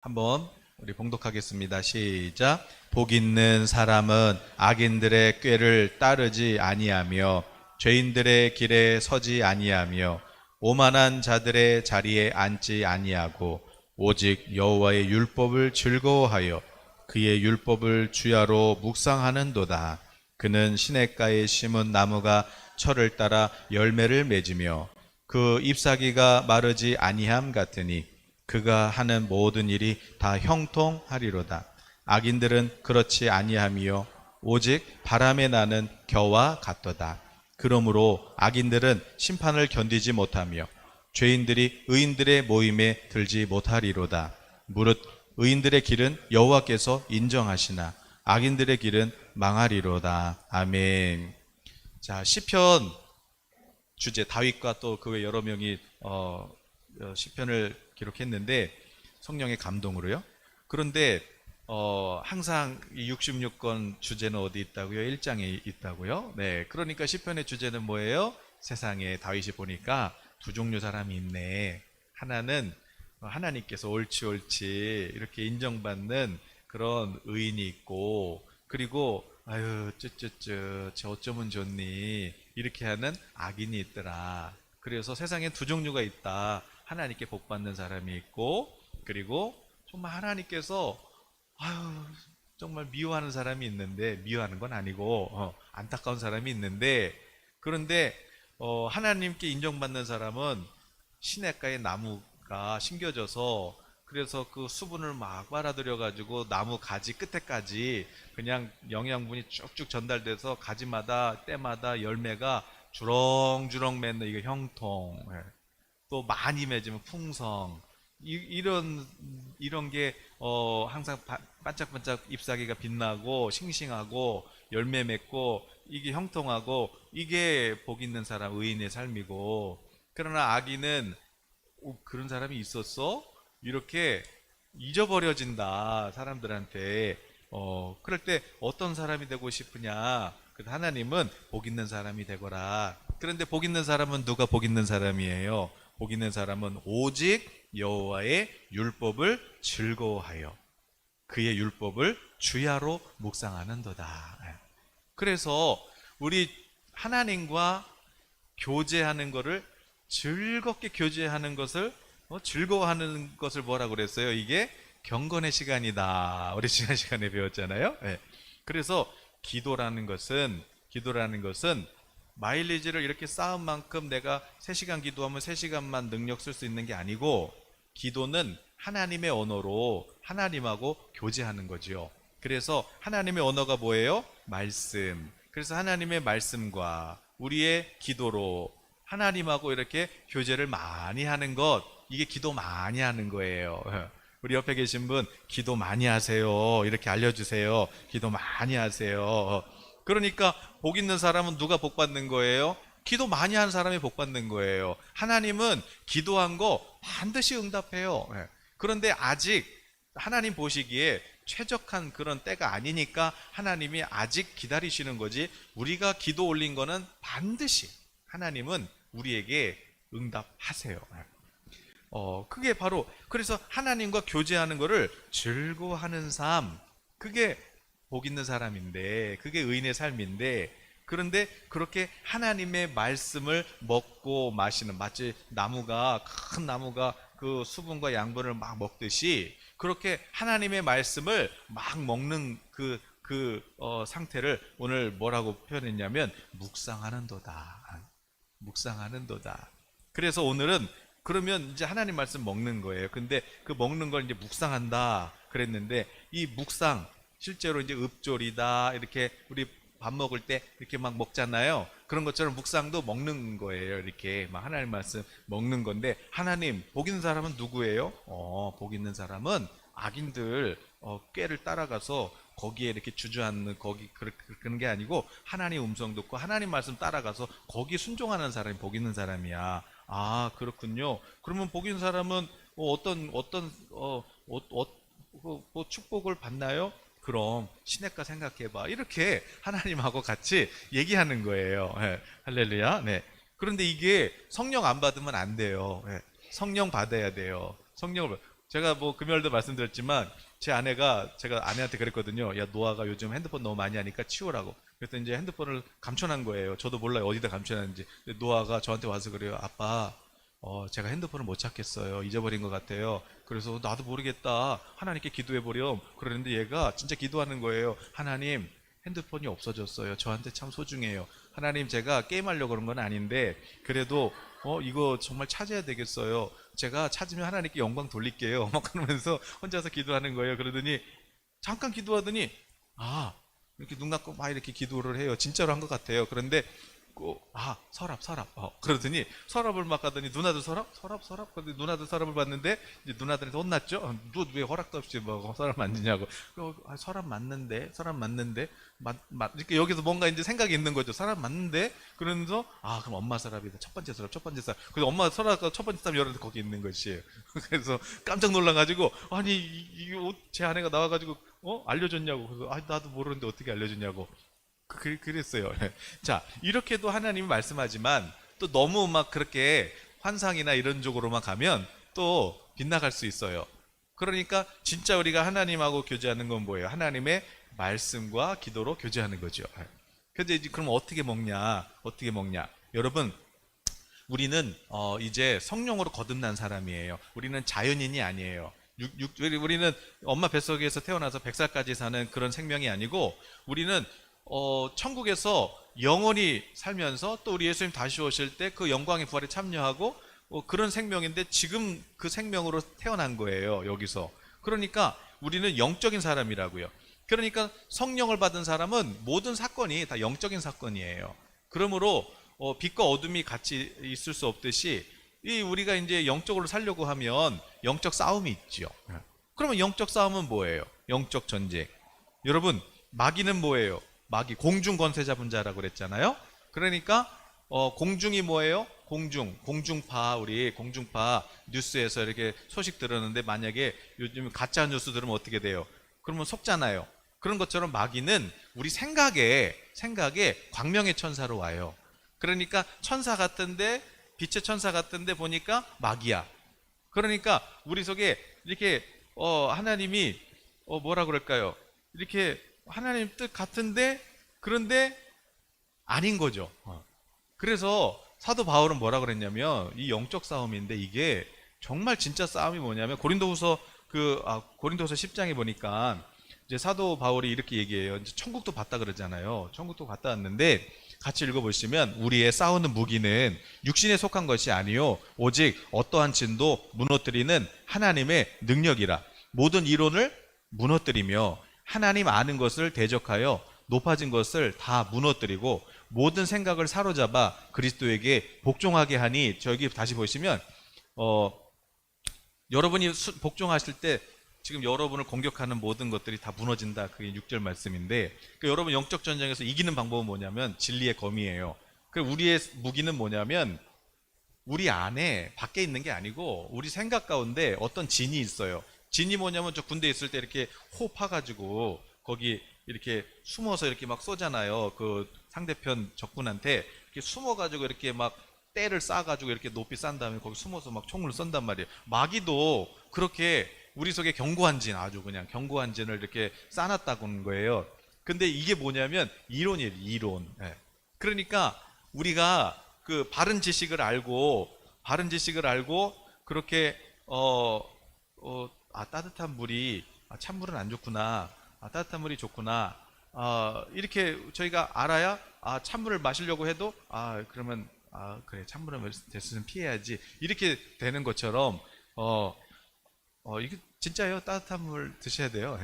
한번 우리 봉독하겠습니다. 시작. 복 있는 사람은 악인들의 꾀를 따르지 아니하며 죄인들의 길에 서지 아니하며 오만한 자들의 자리에 앉지 아니하고 오직 여호와의 율법을 즐거워하여 그의 율법을 주야로 묵상하는도다. 그는 시냇가에 심은 나무가 철을 따라 열매를 맺으며 그 잎사귀가 마르지 아니함 같으니 그가 하는 모든 일이 다 형통하리로다. 악인들은 그렇지 아니하며 오직 바람에 나는 겨와 같도다. 그러므로 악인들은 심판을 견디지 못하며 죄인들이 의인들의 모임에 들지 못하리로다. 무릇 의인들의 길은 여호와께서 인정하시나 악인들의 길은 망하리로다. 아멘. 자, 시편 주제 다윗과 또 그 외 여러 명이 시편을 기록했는데 성령의 감동으로요. 그런데 항상 이 66권 주제는 어디 있다고요? 1장에 있다고요. 네, 그러니까 시편의 주제는 뭐예요? 세상에 다윗이 보니까 두 종류 사람이 있네. 하나는 하나님께서 옳지 이렇게 인정받는 그런 의인이 있고, 그리고 아유 쯧쯧쯧 저 어쩌면 좋니 이렇게 하는 악인이 있더라. 그래서 세상에 두 종류가 있다. 하나님께 복받는 사람이 있고, 그리고 정말 하나님께서 아유 정말 미워하는 사람이 있는데, 미워하는 건 아니고 안타까운 사람이 있는데, 그런데 하나님께 인정받는 사람은 시냇가의 나무가 심겨져서, 그래서 그 수분을 막 빨아들여 가지고 나무 가지 끝에까지 그냥 영양분이 쭉쭉 전달돼서 가지마다 때마다 열매가 주렁주렁 맺는 이게 형통, 또 많이 맺으면 풍성, 이런 게 항상 반짝반짝 잎사귀가 빛나고 싱싱하고 열매 맺고 이게 형통하고, 이게 복 있는 사람 의인의 삶이고, 그러나 악인은 그런 사람이 있었어? 이렇게 잊어버려진다 사람들한테. 그럴 때 어떤 사람이 되고 싶으냐? 하나님은 복 있는 사람이 되거라. 그런데 복 있는 사람은 누가 복 있는 사람이에요? 복 있는 사람은 오직 여호와의 율법을 즐거워하여 그의 율법을 주야로 묵상하는도다. 그래서 우리 하나님과 교제하는 것을, 즐겁게 교제하는 것을, 즐거워하는 것을 뭐라고 그랬어요? 이게 경건의 시간이다. 우리 지난 시간에 배웠잖아요. 그래서 기도라는 것은 마일리지를 이렇게 쌓은 만큼 내가 3시간 기도하면 3시간만 능력 쓸 수 있는 게 아니고, 기도는 하나님의 언어로 하나님하고 교제하는 거지요. 그래서 하나님의 언어가 뭐예요? 말씀. 그래서 하나님의 말씀과 우리의 기도로 하나님하고 이렇게 교제를 많이 하는 것, 이게 기도 많이 하는 거예요. 우리 옆에 계신 분 기도 많이 하세요. 이렇게 알려주세요. 기도 많이 하세요. 그러니까 복 있는 사람은 누가 복 받는 거예요? 기도 많이 하는 사람이 복 받는 거예요. 하나님은 기도한 거 반드시 응답해요. 그런데 아직 하나님 보시기에 최적한 그런 때가 아니니까 하나님이 아직 기다리시는 거지, 우리가 기도 올린 거는 반드시 하나님은 우리에게 응답하세요. 그게 바로, 그래서 하나님과 교제하는 거를 즐거워하는 삶, 그게 복 있는 사람인데, 그게 의인의 삶인데, 그런데 그렇게 하나님의 말씀을 먹고 마시는, 마치 큰 나무가 그 수분과 양분을 막 먹듯이 그렇게 하나님의 말씀을 막 먹는 상태를 오늘 뭐라고 표현했냐면 묵상하는도다. 묵상하는도다. 그래서 오늘은 그러면 이제 하나님 말씀 먹는 거예요. 근데 그 먹는 걸 이제 묵상한다 그랬는데, 이 묵상 실제로 이제 읍조리다 이렇게 우리 밥 먹을 때 이렇게 막 먹잖아요. 그런 것처럼 묵상도 먹는 거예요. 이렇게 막 하나님 말씀 먹는 건데, 하나님 복 있는 사람은 누구예요? 복 있는 사람은 악인들 꾀를 따라가서 거기에 이렇게 주저앉는, 그런 게 아니고 하나님 음성 듣고 하나님 말씀 따라가서 거기 순종하는 사람이 복 있는 사람이야. 아, 그렇군요. 그러면 복 있는 사람은 뭐 축복을 받나요? 그럼 시냇가 생각해봐. 이렇게 하나님하고 같이 얘기하는 거예요. 할렐루야. 네. 그런데 이게 성령 안 받으면 안 돼요. 성령 받아야 돼요. 성령을 제가 뭐 금요일도 말씀드렸지만 제 아내가 제가 아내한테 그랬거든요. 야, 노아가 요즘 핸드폰 너무 많이 하니까 치우라고. 그랬더니 이제 핸드폰을 감춰놓은 거예요. 저도 몰라요. 어디다 감춰놨는지. 근데 노아가 저한테 와서 그래요. 아빠, 제가 핸드폰을 못 찾겠어요. 잊어버린 것 같아요. 그래서 나도 모르겠다. 하나님께 기도해보렴. 그러는데 얘가 진짜 기도하는 거예요. 하나님, 핸드폰이 없어졌어요. 저한테 참 소중해요. 하나님, 제가 게임하려고 그런 건 아닌데 그래도 이거 정말 찾아야 되겠어요. 제가 찾으면 하나님께 영광 돌릴게요. 막 그러면서 혼자서 기도하는 거예요. 그러더니 잠깐 기도하더니 이렇게 눈 감고 막 이렇게 기도를 해요. 진짜로 한 것 같아요. 그런데 서랍. 그러더니 서랍을 막 가더니 누나들 서랍. 그런데 누나들 서랍을 봤는데 이제 누나들한테 혼났죠. 너 왜 허락도 없이 뭐 서랍 만지냐고. 서랍 맞는데. 이렇게 여기서 뭔가 이제 생각이 있는 거죠. 서랍 맞는데. 그러면서 그럼 엄마 서랍이다. 첫 번째 서랍. 그래서 엄마 서랍 첫 번째 서랍 열었는데 거기 있는 것이에요. 그래서 깜짝 놀라가지고 아니 이게 제 아내가 나와가지고 알려줬냐고. 그래서 나도 모르는데 어떻게 알려줬냐고. 그랬어요. 자, 이렇게도 하나님이 말씀하지만 또 너무 막 그렇게 환상이나 이런 쪽으로만 가면 또 빗나갈 수 있어요. 그러니까 진짜 우리가 하나님하고 교제하는 건 뭐예요? 하나님의 말씀과 기도로 교제하는 거죠. 근데 이제 그럼 어떻게 먹냐? 여러분, 우리는 이제 성령으로 거듭난 사람이에요. 우리는 자연인이 아니에요. 우리는 엄마 뱃속에서 태어나서 100살까지 사는 그런 생명이 아니고 우리는 천국에서 영원히 살면서 또 우리 예수님 다시 오실 때 그 영광의 부활에 참여하고 그런 생명인데 지금 그 생명으로 태어난 거예요. 여기서. 그러니까 우리는 영적인 사람이라고요. 그러니까 성령을 받은 사람은 모든 사건이 다 영적인 사건이에요. 그러므로 빛과 어둠이 같이 있을 수 없듯이 우리가 이제 영적으로 살려고 하면 영적 싸움이 있죠. 그러면 영적 싸움은 뭐예요? 영적 전쟁. 여러분, 마귀는 뭐예요? 마귀, 공중 권세 잡은 자라고 그랬잖아요. 그러니까 공중이 뭐예요? 공중파, 우리 공중파 뉴스에서 이렇게 소식 들었는데 만약에 요즘 가짜 뉴스 들으면 어떻게 돼요? 그러면 속잖아요. 그런 것처럼 마귀는 우리 생각에 광명의 천사로 와요. 그러니까 천사 같은데, 빛의 천사 같은데 보니까 마귀야. 그러니까 우리 속에 이렇게 하나님이 뭐라 그럴까요? 이렇게 하나님 뜻 같은데 그런데 아닌 거죠. 그래서 사도 바울은 뭐라 그랬냐면 이 영적 싸움인데 이게 정말 진짜 싸움이 뭐냐면 고린도후서 10장에 보니까 이제 사도 바울이 이렇게 얘기해요. 이제 천국도 봤다 그러잖아요. 천국도 갔다 왔는데 같이 읽어보시면 우리의 싸우는 무기는 육신에 속한 것이 아니요 오직 어떠한 진도 무너뜨리는 하나님의 능력이라. 모든 이론을 무너뜨리며 하나님 아는 것을 대적하여 높아진 것을 다 무너뜨리고 모든 생각을 사로잡아 그리스도에게 복종하게 하니. 저기 다시 보시면 여러분이 복종하실 때 지금 여러분을 공격하는 모든 것들이 다 무너진다. 그게 6절 말씀인데 여러분 영적 전쟁에서 이기는 방법은 뭐냐면 진리의 검이에요. 우리의 무기는 뭐냐면 우리 안에 밖에 있는 게 아니고 우리 생각 가운데 어떤 진이 있어요. 진이 뭐냐면 저 군대에 있을 때 이렇게 호 파가지고 거기 이렇게 숨어서 이렇게 막 쏘잖아요. 그 상대편 적군한테 이렇게 숨어가지고 이렇게 막 떼를 싸가지고 이렇게 높이 싼 다음에 거기 숨어서 막 총을 쏜단 말이에요. 마귀도 그렇게 우리 속에 견고한 진, 아주 그냥 견고한 진을 이렇게 쌓아놨다는 거예요. 근데 이게 뭐냐면 이론이에요, 이론. 그러니까 우리가 그 바른 지식을 알고 그렇게 따뜻한 물이 찬물은 안 좋구나. 따뜻한 물이 좋구나. 이렇게 저희가 알아야 찬물을 마시려고 해도 그러면 그래 찬물은 됐으면 피해야지. 이렇게 되는 것처럼 이게 진짜예요. 따뜻한 물 드셔야 돼요.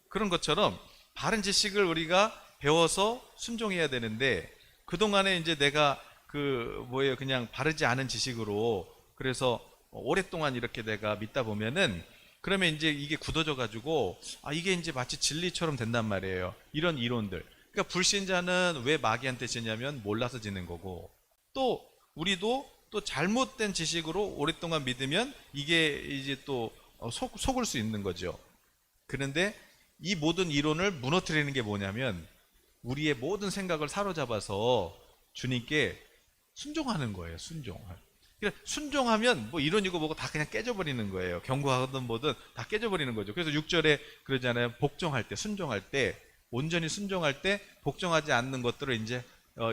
그런 것처럼 바른 지식을 우리가 배워서 순종해야 되는데 그동안에 이제 내가 그냥 바르지 않은 지식으로 그래서 오랫동안 이렇게 내가 믿다 보면은 그러면 이제 이게 굳어져 가지고 이게 이제 마치 진리처럼 된단 말이에요. 이런 이론들. 그러니까 불신자는 왜 마귀한테 지냐면 몰라서 지는 거고 또 우리도 또 잘못된 지식으로 오랫동안 믿으면 이게 이제 또 속을 수 있는 거죠. 그런데 이 모든 이론을 무너뜨리는 게 뭐냐면 우리의 모든 생각을 사로잡아서 주님께 순종하는 거예요. 순종. 그러니까 순종하면 뭐 이론이고 뭐고 다 그냥 깨져버리는 거예요. 경고하든 뭐든 다 깨져버리는 거죠. 그래서 6절에 그러잖아요. 복종할 때, 순종할 때, 온전히 순종할 때 복종하지 않는 것들을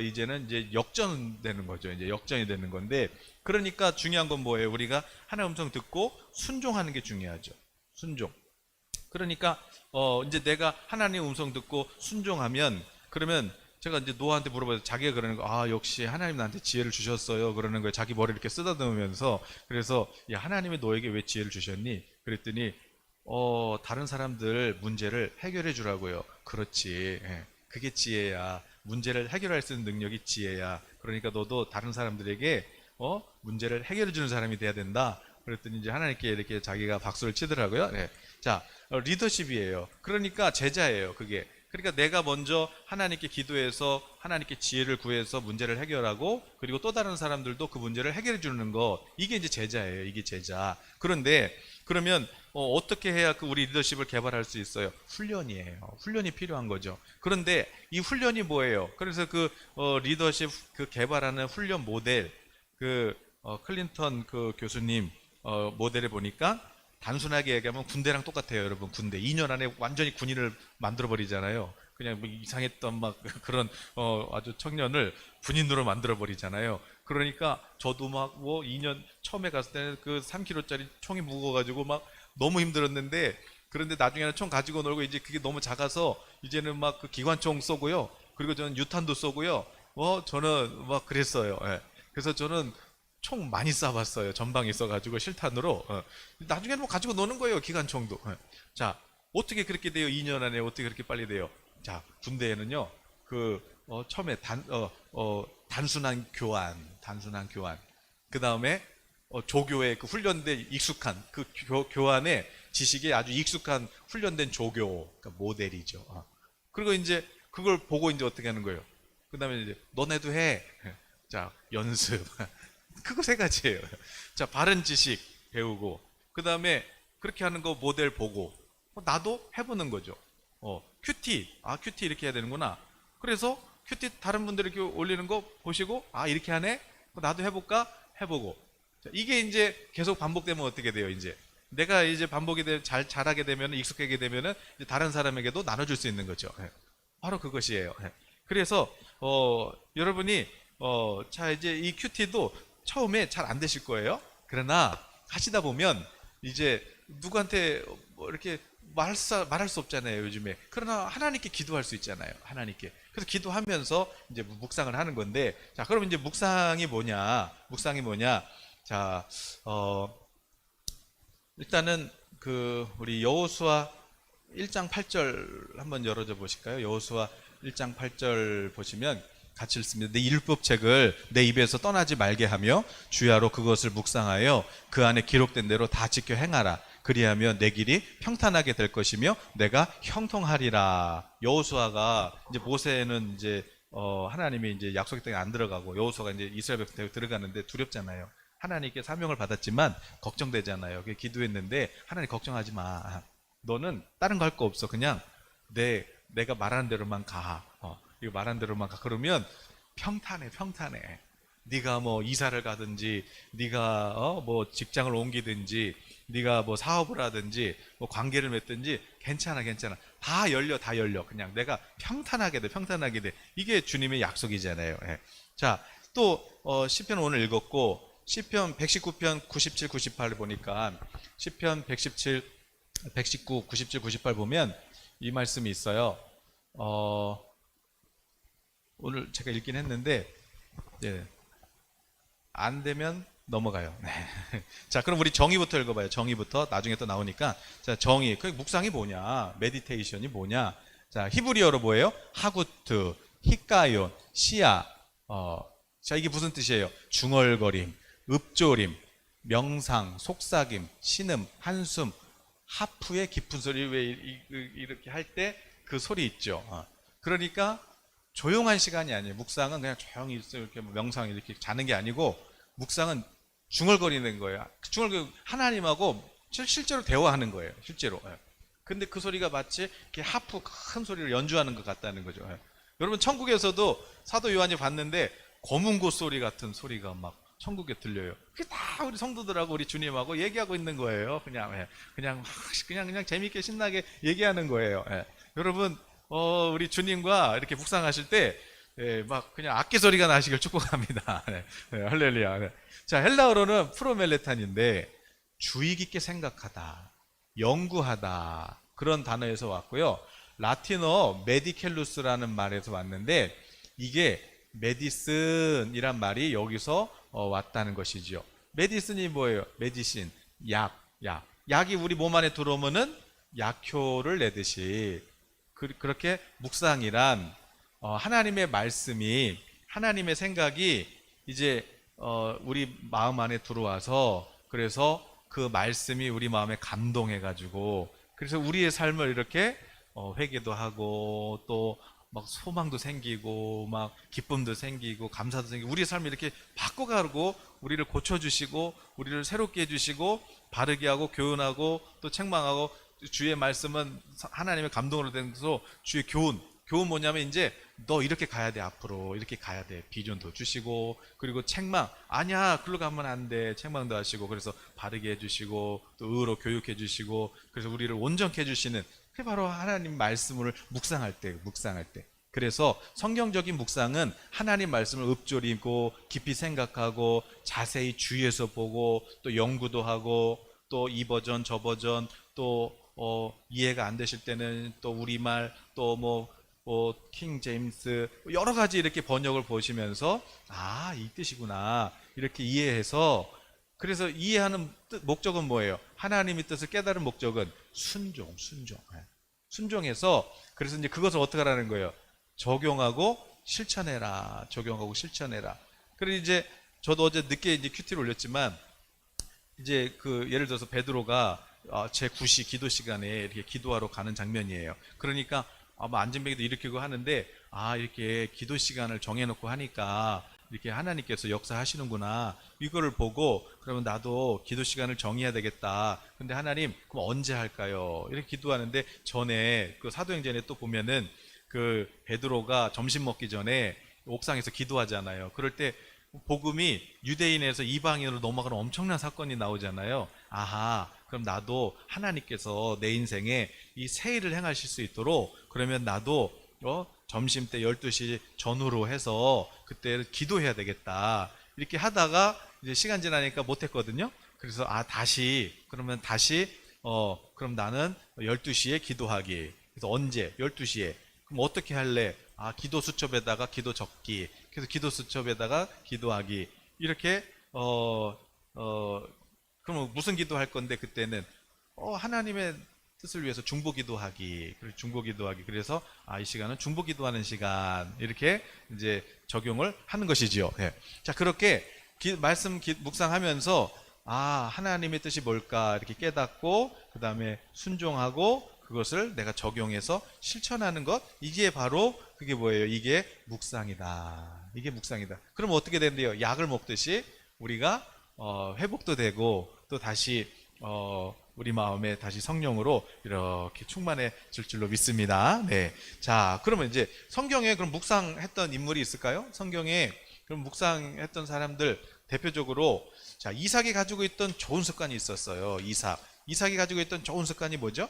이제는 이제 역전되는 거죠. 이제 역전이 되는 건데, 그러니까 중요한 건 뭐예요? 우리가 하나님 음성 듣고 순종하는 게 중요하죠. 순종. 그러니까 이제 내가 하나님 음성 듣고 순종하면, 그러면 제가 이제 노아한테 물어봐서 자기가 그러는 거, 아, 역시 하나님 나한테 지혜를 주셨어요. 그러는 거예요. 자기 머리를 이렇게 쓰다듬으면서. 그래서, 야, 하나님이 너에게 왜 지혜를 주셨니? 그랬더니, 다른 사람들 문제를 해결해 주라고요. 그렇지. 예. 그게 지혜야. 문제를 해결할 수 있는 능력이 지혜야. 그러니까 너도 다른 사람들에게, 문제를 해결해 주는 사람이 돼야 된다. 그랬더니 이제 하나님께 이렇게 자기가 박수를 치더라고요. 예. 자, 리더십이에요. 그러니까 제자예요, 그게. 그러니까 내가 먼저 하나님께 기도해서 하나님께 지혜를 구해서 문제를 해결하고, 그리고 또 다른 사람들도 그 문제를 해결해 주는 거, 이게 이제 제자예요. 이게 제자. 그런데 그러면 어떻게 해야 그 우리 리더십을 개발할 수 있어요? 훈련이에요. 훈련이 필요한 거죠. 그런데 이 훈련이 뭐예요? 그래서 그 리더십 그 개발하는 훈련 모델, 클린턴 그 교수님 모델에 보니까, 단순하게 얘기하면 군대랑 똑같아요, 여러분. 군대 2년 안에 완전히 군인을 만들어 버리잖아요. 그냥 뭐 이상했던 막 그런 아주 청년을 군인으로 만들어 버리잖아요. 그러니까 저도 막 뭐 2년 처음에 갔을 때는 그 3kg짜리 총이 무거워가지고 막 너무 힘들었는데, 그런데 나중에는 총 가지고 놀고 이제 그게 너무 작아서 이제는 막 그 기관총 쏘고요. 그리고 저는 유탄도 쏘고요. 저는 막 그랬어요. 예. 그래서 저는 총 많이 쏴봤어요. 전방에 있어가지고 실탄으로. 나중에는 뭐 가지고 노는 거예요. 기관총도. 자, 어떻게 그렇게 돼요? 2년 안에 어떻게 그렇게 빨리 돼요? 자, 군대에는요, 처음에 단순한 교환. 그 다음에 조교의 그 훈련된 익숙한 그 교환의 지식에 아주 익숙한 훈련된 조교, 그러니까 모델이죠. 그리고 이제 그걸 보고 이제 어떻게 하는 거예요? 그 다음에 이제 너네도 해. 자, 연습. 그거 세 가지예요. 자, 바른 지식 배우고, 그 다음에 그렇게 하는 거 모델 보고, 나도 해보는 거죠. 큐티 이렇게 해야 되는구나. 그래서 큐티 다른 분들이 이렇게 올리는 거 보시고, 이렇게 하네? 나도 해볼까? 해보고. 자, 이게 이제 계속 반복되면 어떻게 돼요? 이제 내가 이제 잘하게 되면, 익숙하게 되면은 이제 다른 사람에게도 나눠줄 수 있는 거죠. 바로 그것이에요. 그래서 여러분이 자, 이제 이 큐티도 처음에 잘 안 되실 거예요. 그러나 하시다 보면 이제 누구한테 뭐 이렇게 말할 수 없잖아요, 요즘에. 그러나 하나님께 기도할 수 있잖아요, 하나님께. 그래서 기도하면서 이제 묵상을 하는 건데, 자, 그럼 이제 묵상이 뭐냐? 자, 일단은 우리 여호수아 1장 8절 한번 열어줘 보실까요? 여호수아 1장 8절 보시면 같이 읽습니다. 내 율법책을 내 입에서 떠나지 말게 하며 주야로 그것을 묵상하여 그 안에 기록된 대로 다 지켜 행하라. 그리하면 내 길이 평탄하게 될 것이며 내가 형통하리라. 여호수아가 이제 모세는 이제 하나님이 이제 약속의 땅에 안 들어가고 여호수아가 이제 이스라엘 백성에 들어가는데 두렵잖아요. 하나님께 사명을 받았지만 걱정되잖아요. 기도했는데 하나님 걱정하지 마. 너는 다른 거 할 거 없어. 그냥 내가 말하는 대로만 가. 이거 말한 대로만 가. 그러면 평탄해. 네가 뭐 이사를 가든지, 네가 뭐 직장을 옮기든지, 네가 뭐 사업을 하든지, 뭐 관계를 맺든지 괜찮아. 다 열려. 그냥 내가 평탄하게 돼. 이게 주님의 약속이잖아요. 예. 자, 또 시편 오늘 읽었고, 시편 119편 97, 98을 보니까 시편 119, 97, 98 보면 이 말씀이 있어요. 오늘 제가 읽긴 했는데, 안 되면 넘어가요. 네. 자, 그럼 우리 정의부터 읽어봐요. 정의부터. 나중에 또 나오니까. 자, 정의. 그 묵상이 뭐냐? 메디테이션이 뭐냐? 자, 히브리어로 뭐예요? 하구트, 히카yon, 시야. 자, 이게 무슨 뜻이에요? 중얼거림, 읊조림, 명상, 속삭임, 신음, 한숨, 하프의 깊은 소리. 왜 이렇게 할 때 그 소리 있죠? 그러니까 조용한 시간이 아니에요. 묵상은 그냥 조용히 이렇게 명상 이렇게 자는 게 아니고, 묵상은 중얼거리는 거예요. 하나님하고 실제로 대화하는 거예요. 실제로. 근데 그 소리가 마치 이렇게 하프 큰 소리를 연주하는 것 같다는 거죠. 여러분, 천국에서도 사도 요한이 봤는데 검은 고소리 같은 소리가 막 천국에 들려요. 그게 다 우리 성도들하고 우리 주님하고 얘기하고 있는 거예요. 그냥 재밌게 신나게 얘기하는 거예요. 예. 여러분, 우리 주님과 이렇게 묵상하실 때, 예, 막 그냥 악기 소리가 나시길 축복합니다. 네, 네, 할렐루야. 네. 자, 헬라어로는 프로멜레탄인데 주의 깊게 생각하다, 연구하다 그런 단어에서 왔고요. 라틴어 메디켈루스라는 말에서 왔는데 이게 메디슨이란 말이 여기서 왔다는 것이죠. 메디슨이 뭐예요? 메디신, 약이 우리 몸 안에 들어오면은 약효를 내듯이 그렇게 묵상이란 하나님의 말씀이, 하나님의 생각이 이제 우리 마음 안에 들어와서, 그래서 그 말씀이 우리 마음에 감동해가지고, 그래서 우리의 삶을 이렇게 회개도 하고 또 막 소망도 생기고 막 기쁨도 생기고 감사도 생기고, 우리의 삶을 이렇게 바꿔가고 우리를 고쳐주시고 우리를 새롭게 해주시고 바르게 하고 교훈하고 또 책망하고, 주의 말씀은 하나님의 감동으로 된서 주의 교훈 뭐냐면 이제 너 이렇게 가야 돼, 앞으로 이렇게 가야 돼, 비전도 주시고, 그리고 책망 아니야 글로 가면 안 돼, 책망도 하시고, 그래서 바르게 해주시고 또 의로 교육해 주시고, 그래서 우리를 온전케 해주시는, 그게 바로 하나님 말씀을 묵상할 때. 그래서 성경적인 묵상은 하나님 말씀을 읊조리고 깊이 생각하고 자세히 주의해서 보고 또 연구도 하고 또 이 버전 저 버전 또 이해가 안 되실 때는 또 우리말 또 킹 제임스 여러 가지 이렇게 번역을 보시면서 이 뜻이구나 이렇게 이해해서, 그래서 이해하는 목적은 뭐예요? 하나님의 뜻을 깨달은 목적은 순종해서, 그래서 이제 그것을 어떻게 하라는 거예요? 적용하고 실천해라. 그리고 이제 저도 어제 늦게 이제 큐티를 올렸지만, 이제 그 예를 들어서 베드로가 제 9시 기도 시간에 이렇게 기도하러 가는 장면이에요. 그러니까 뭐 안전벨도 일으키고 하는데, 이렇게 기도 시간을 정해놓고 하니까 이렇게 하나님께서 역사하시는구나, 이거를 보고 그러면 나도 기도 시간을 정해야 되겠다. 근데 하나님 그럼 언제 할까요? 이렇게 기도하는데, 전에 그 사도행전에 또 보면은 그 베드로가 점심 먹기 전에 옥상에서 기도하잖아요. 그럴 때 복음이 유대인에서 이방인으로 넘어가는 엄청난 사건이 나오잖아요. 그럼 나도 하나님께서 내 인생에 이 새 일을 행하실 수 있도록, 그러면 나도 점심 때 12시 전후로 해서 그때 기도해야 되겠다. 이렇게 하다가 이제 시간 지나니까 못했거든요. 그래서 그러면 그럼 나는 12시에 기도하기. 그래서 언제? 12시에. 그럼 어떻게 할래? 기도 수첩에다가 기도 적기. 그래서 기도 수첩에다가 기도하기. 이렇게 그럼 무슨 기도할 건데, 그때는 하나님의 뜻을 위해서 중보 기도하기. 그래서 이 시간은 중보 기도하는 시간. 이렇게 이제 적용을 하는 것이지요. 예. 자, 그렇게 말씀 묵상하면서 하나님의 뜻이 뭘까 이렇게 깨닫고, 그 다음에 순종하고 그것을 내가 적용해서 실천하는 것, 이게 바로 그게 뭐예요? 이게 묵상이다. 그럼 어떻게 된대요? 약을 먹듯이 우리가 회복도 되고 또 다시 우리 마음에 다시 성령으로 이렇게 충만해질 줄로 믿습니다. 네. 자, 그러면 이제 성경에 그럼 묵상했던 인물이 있을까요? 성경에 그럼 묵상했던 사람들 대표적으로, 자, 이삭이 가지고 있던 좋은 습관이 있었어요. 이삭이 가지고 있던 좋은 습관이 뭐죠?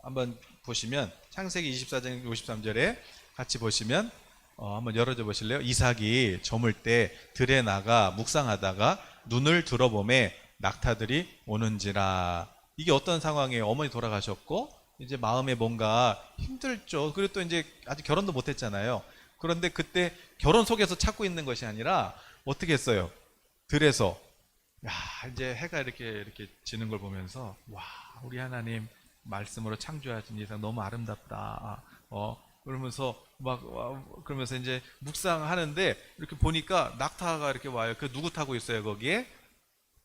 한번 보시면 창세기 24장 53절에 같이 보시면 한번 열어줘 보실래요? 이삭이 저물 때 들에 나가 묵상하다가 눈을 들어보매 낙타들이 오는지라. 이게 어떤 상황이에요? 어머니 돌아가셨고 이제 마음에 뭔가 힘들죠. 그리고 또 이제 아직 결혼도 못했잖아요. 그런데 그때 결혼 속에서 찾고 있는 것이 아니라 어떻게 했어요? 들에서 이제 해가 이렇게 지는 걸 보면서 우리 하나님 말씀으로 창조하신 이상 너무 아름답다. 그러면서 이제 묵상하는데 이렇게 보니까 낙타가 이렇게 와요. 그 누구 타고 있어요? 거기에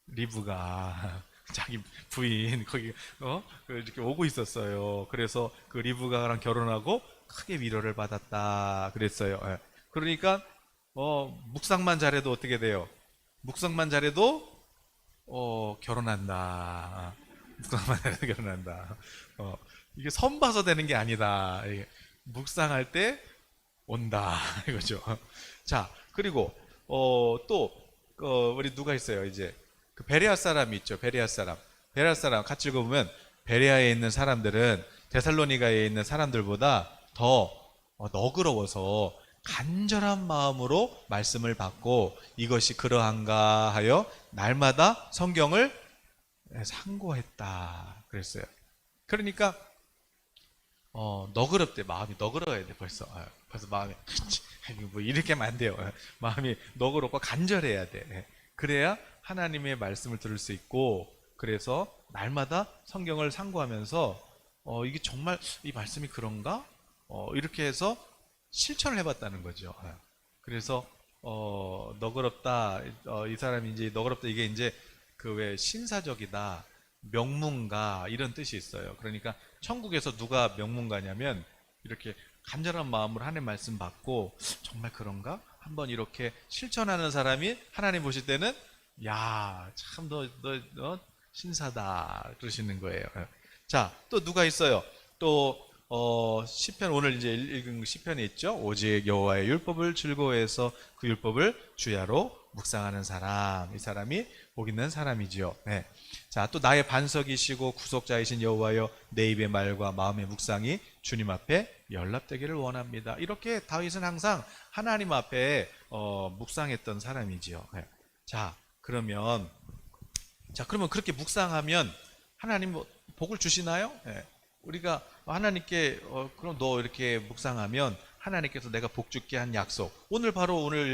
리브가 자기 부인 거기 이렇게 오고 있었어요. 그래서 그 리브가랑 결혼하고 크게 위로를 받았다 그랬어요. 예. 그러니까 묵상만 잘해도 어떻게 돼요? 묵상만 잘해도 결혼한다. 묵상만 해도 결혼한다. 이게 선 봐서 되는 게 아니다. 묵상할 때 온다 이거죠. 자, 그리고 또 우리 누가 있어요? 이제 그 베레아 사람이 있죠. 베레아 사람. 베레아 사람 같이 읽어보면 베레아에 있는 사람들은 데살로니가에 있는 사람들보다 더 너그러워서 간절한 마음으로 말씀을 받고 이것이 그러한가 하여 날마다 성경을 상고했다 그랬어요. 그러니까 너그럽대. 마음이 너그러워야 돼. 벌써 마음이 뭐 이렇게 하면 안 돼요. 마음이 너그럽고 간절해야 돼. 그래야 하나님의 말씀을 들을 수 있고, 그래서 날마다 성경을 상고하면서 이게 정말 이 말씀이 그런가? 이렇게 해서 실천을 해봤다는 거죠. 그래서 너그럽다. 이 사람이 이제 너그럽다. 이게 이제 그 왜 신사적이다, 명문가 이런 뜻이 있어요. 그러니까 천국에서 누가 명문가냐면 이렇게 간절한 마음으로 하나님 말씀 받고 정말 그런가? 한번 이렇게 실천하는 사람이 하나님 보실 때는 야, 참 너 신사다 그러시는 거예요. 자, 또 누가 있어요? 또 시편, 오늘 이제 읽은 시편에 있죠. 오직 여호와의 율법을 즐거워해서 그 율법을 주야로 묵상하는 사람, 이 사람이 복 있는 사람이지요. 네. 자, 또 나의 반석이시고 구속자이신 여호와여, 내 입의 말과 마음의 묵상이 주님 앞에 연락되기를 원합니다. 이렇게 다윗은 항상 하나님 앞에 묵상했던 사람이지요. 네. 그러면 그렇게 묵상하면 하나님 복을 주시나요? 네. 우리가 하나님께 그럼 너 이렇게 묵상하면 하나님께서 내가 복 줄게 한 약속. 오늘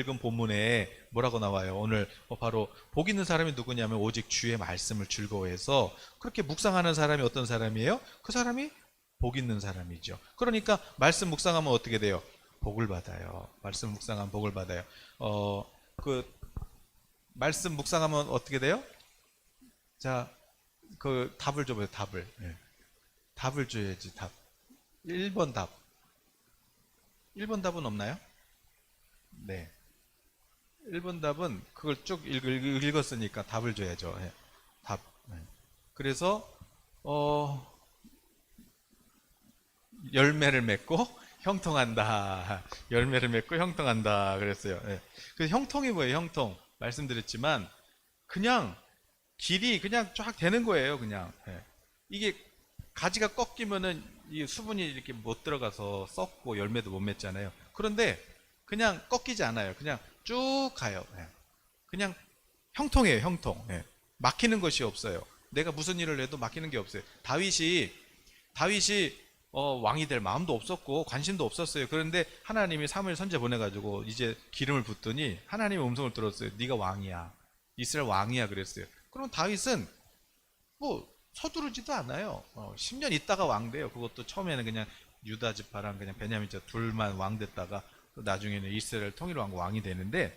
읽은 본문에 뭐라고 나와요? 오늘 바로 복 있는 사람이 누구냐면 오직 주의 말씀을 즐거워해서 그렇게 묵상하는 사람이 어떤 사람이에요? 그 사람이 복 있는 사람이죠. 그러니까 말씀 묵상하면 어떻게 돼요? 복을 받아요. 말씀 묵상하면 복을 받아요. 그 말씀 묵상하면 어떻게 돼요? 자, 그 답을 줘봐요. 답을. 네. 답을 줘야지. 답. 1번 답. 1번 답은 없나요? 네. 1번 답은 그걸 쭉 읽었으니까 답을 줘야죠. 네. 답. 네. 그래서 열매를 맺고 형통한다. 열매를 맺고 형통한다 그랬어요. 네. 그 형통이 뭐예요? 형통. 말씀드렸지만 그냥 길이 그냥 쫙 되는 거예요. 그냥. 네. 이게 가지가 꺾이면은 이 수분이 이렇게 못 들어가서 썩고 열매도 못 맺잖아요. 그런데 그냥 꺾이지 않아요. 그냥 쭉 가요. 그냥 형통해요. 형통. 막히는 것이 없어요. 내가 무슨 일을 해도 막히는 게 없어요. 다윗이 왕이 될 마음도 없었고 관심도 없었어요. 그런데 하나님이 사무엘 선지 보내가지고 이제 기름을 붓더니 하나님의 음성을 들었어요. 네가 왕이야. 이스라엘 왕이야 그랬어요. 그럼 다윗은 뭐 서두르지도 않아요. 10년 있다가 왕 돼요. 그것도 처음에는 그냥 유다 지파랑 그냥 베냐민 지파 둘만 왕 됐다가 또 나중에는 이스라엘 통일왕 왕이 되는데,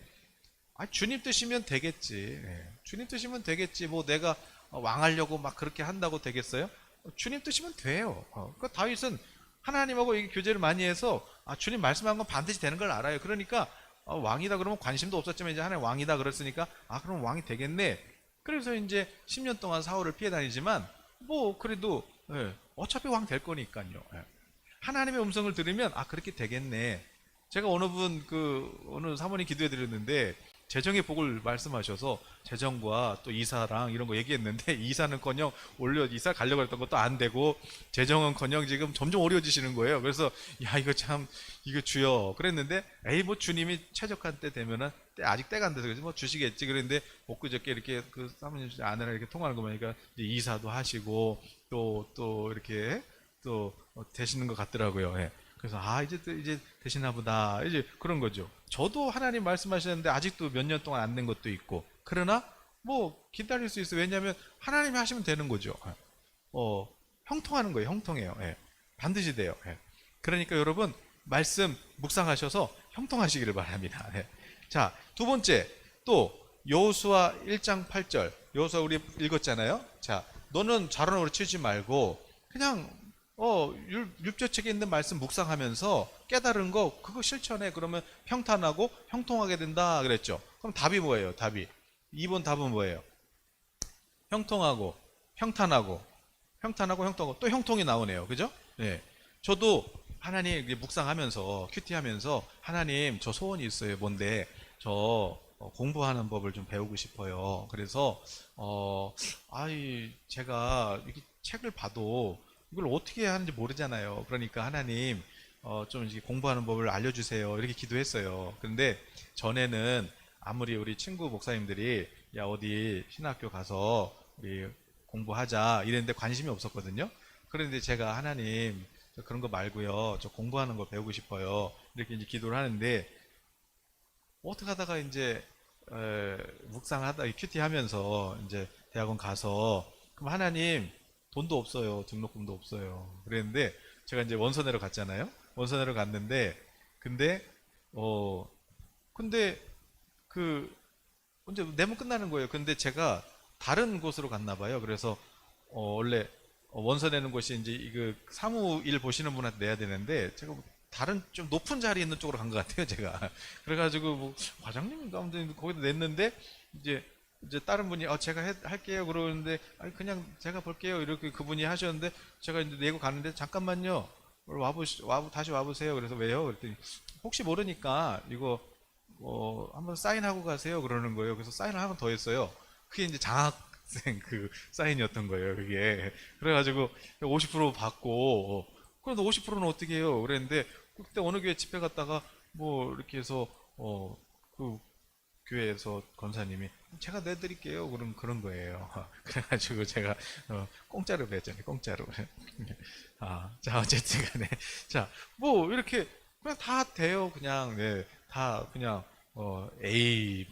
주님 뜻이면 되겠지. 주님 뜻이면 되겠지. 뭐 내가 왕하려고 막 그렇게 한다고 되겠어요? 주님 뜻이면 돼요. 그러니까 다윗은 하나님하고 이 교제를 많이 해서 주님 말씀한 건 반드시 되는 걸 알아요. 그러니까 왕이다 그러면 관심도 없었지만 이제 하나님 왕이다 그랬으니까 그럼 왕이 되겠네. 그래서 이제 10년 동안 사울을 피해 다니지만 뭐 그래도 어차피 왕 될 거니까요. 하나님의 음성을 들으면 그렇게 되겠네. 제가 어느 사모님 기도해 드렸는데 재정의 복을 말씀하셔서 재정과 또 이사랑 이런 거 얘기했는데 이사는커녕 이사 가려고 했던 것도 안 되고 재정은커녕 지금 점점 어려워지시는 거예요. 그래서 이거 주여 그랬는데 뭐 주님이 최적한 때 되면은 아직 때가 안 돼서 그래서 뭐 주시겠지. 그랬는데 엊그저께 이렇게 그 사모님 아내랑 이렇게 통화하는 거 보니까 이제 이사도 하시고 또 이렇게 또 되시는 것 같더라고요. 그래서 이제 되시나 보다. 이제 그런 거죠. 저도 하나님 말씀하셨는데 아직도 몇 년 동안 안 된 것도 있고. 그러나 뭐 기다릴 수 있어요. 왜냐하면 하나님이 하시면 되는 거죠. 형통하는 거예요. 형통해요. 반드시 돼요. 그러니까 여러분 말씀 묵상하셔서 형통하시기를 바랍니다. 자, 두 번째 또 여호수아 1장 8절. 여호수아 우리 읽었잖아요. 자, 너는 자론으로 치지 말고 그냥 율법책에 있는 말씀 묵상하면서 깨달은 거 그거 실천해. 그러면 평탄하고 형통하게 된다 그랬죠. 그럼 답이 뭐예요? 답이 2번 답은 뭐예요? 형통하고 평탄하고 형통하고 또 형통이 나오네요. 그죠? 저도 하나님 묵상하면서 큐티하면서 하나님 저 소원이 있어요. 뭔데? 저 공부하는 법을 좀 배우고 싶어요. 그래서 제가 이렇게 책을 봐도 이걸 어떻게 하는지 모르잖아요. 그러니까 하나님 좀 이렇게 공부하는 법을 알려주세요. 이렇게 기도했어요. 그런데 전에는 아무리 우리 친구 목사님들이 야 어디 신학교 가서 우리 공부하자 이랬는데 관심이 없었거든요. 그런데 제가 하나님 저 그런 거 말고요. 저 공부하는 거 배우고 싶어요. 이렇게 이제 기도를 하는데 어떻게 하다가 이제 묵상하다 큐티 하면서 이제 대학원 가서 그럼 하나님 돈도 없어요. 등록금도 없어요. 그랬는데 제가 이제 원서내러 갔잖아요. 원서내러 갔는데 근데 어 근데 그 이제 내면 끝나는 거예요. 근데 제가 다른 곳으로 갔나 봐요. 그래서 원래 원서 내는 곳이 이제 이거 사무일 보시는 분한테 내야 되는데 제가 뭐 다른 좀 높은 자리에 있는 쪽으로 간 것 같아요. 제가 그래가지고 뭐 과장님인가 아무튼 거기다 냈는데 이제 다른 분이 제가 할게요 그러는데 아니 그냥 제가 볼게요 이렇게 그분이 하셨는데 제가 이제 내고 가는데 잠깐만요 다시 와보세요. 그래서 왜요? 그랬더니 혹시 모르니까 이거 한번 사인하고 가세요 그러는 거예요. 그래서 사인을 한 번 더 했어요. 그게 이제 장학생 그 사인이었던 거예요. 그게 그래가지고 50% 받고 그래도 50%는 어떻게 해요? 그랬는데 그때 어느 교회 집회 갔다가 뭐 이렇게 해서 그 교회에서 권사님이 제가 내드릴게요 그런 거예요. 그래가지고 제가 공짜로 냈잖아요. 공짜로. 자 어쨌든 간에 자 뭐 이렇게 그냥 다 돼요. 그냥 네, 다 그냥 A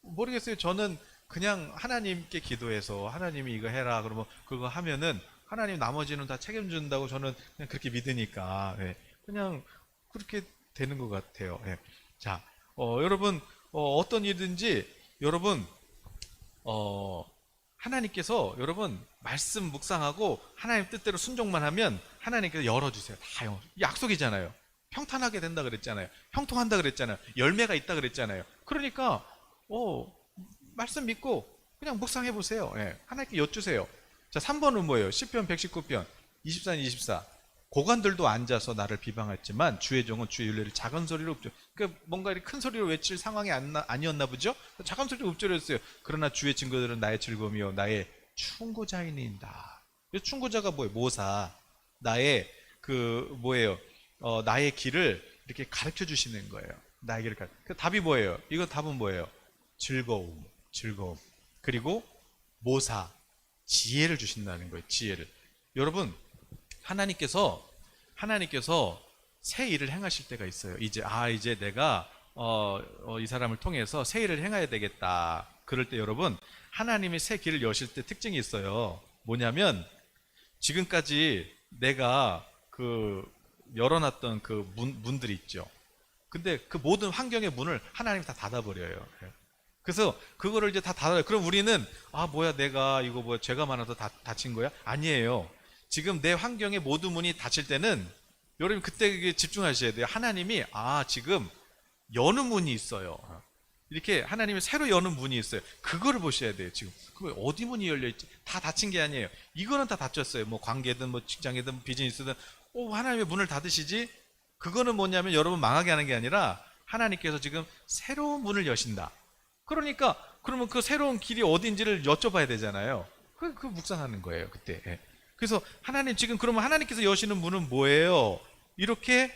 모르겠어요. 저는 그냥 하나님께 기도해서 하나님이 이거 해라 그러면 그거 하면은 하나님 나머지는 다 책임준다고 저는 그냥 그렇게 믿으니까 예, 그냥 그렇게 되는 것 같아요. 예. 자, 여러분 어떤 일든지 여러분 하나님께서 여러분 말씀 묵상하고 하나님 뜻대로 순종만 하면 하나님께서 열어주세요. 다 약속이잖아요. 평탄하게 된다 그랬잖아요. 형통한다 그랬잖아요. 열매가 있다 그랬잖아요. 그러니까 말씀 믿고 그냥 묵상해 보세요. 예, 하나님께 여쭈세요. 자, 3번은 뭐예요? 시편 119편 24, 24. 고관들도 앉아서 나를 비방했지만 주의 종은 주의 윤례를 작은 소리로 읊조. 그러니까 뭔가 이렇게 큰 소리로 외칠 상황이 아니었나 보죠? 작은 소리로 읊조렸어요. 그러나 주의 증거들은 나의 즐거움이요 나의 충고자이니이다. 이 충고자가 뭐예요? 모사. 나의 뭐예요? 나의 길을 이렇게 가르쳐 주시는 거예요. 나의 길을 그 답이 뭐예요? 이거 답은 뭐예요? 즐거움. 그리고 모사. 지혜를 주신다는 거예요. 지혜를. 여러분 하나님께서 새 일을 행하실 때가 있어요. 이제 내가 이 사람을 통해서 새 일을 행해야 되겠다. 그럴 때 여러분 하나님이 새 길을 여실 때 특징이 있어요. 뭐냐면 지금까지 내가 열어놨던 그 문들이 있죠. 근데 그 모든 환경의 문을 하나님이 다 닫아버려요. 그래서 그거를 이제 다 닫아요. 그럼 우리는 뭐야 내가 이거 뭐야 죄가 많아서 닫힌 거야? 아니에요. 지금 내 환경의 모든 문이 닫힐 때는 여러분 그때 집중하셔야 돼요. 하나님이 지금 여는 문이 있어요. 이렇게 하나님이 새로 여는 문이 있어요. 그거를 보셔야 돼요. 지금 그럼 어디 문이 열려 있지? 다 닫힌 게 아니에요. 이거는 다 닫혔어요. 뭐 관계든 뭐 직장이든 비즈니스든 하나님의 문을 닫으시지? 그거는 뭐냐면 여러분 망하게 하는 게 아니라 하나님께서 지금 새로운 문을 여신다. 그러니까 그러면 그 새로운 길이 어딘지를 여쭤봐야 되잖아요. 그 묵상하는 거예요. 그때. 예. 그래서 하나님 지금 그러면 하나님께서 여시는 문은 뭐예요? 이렇게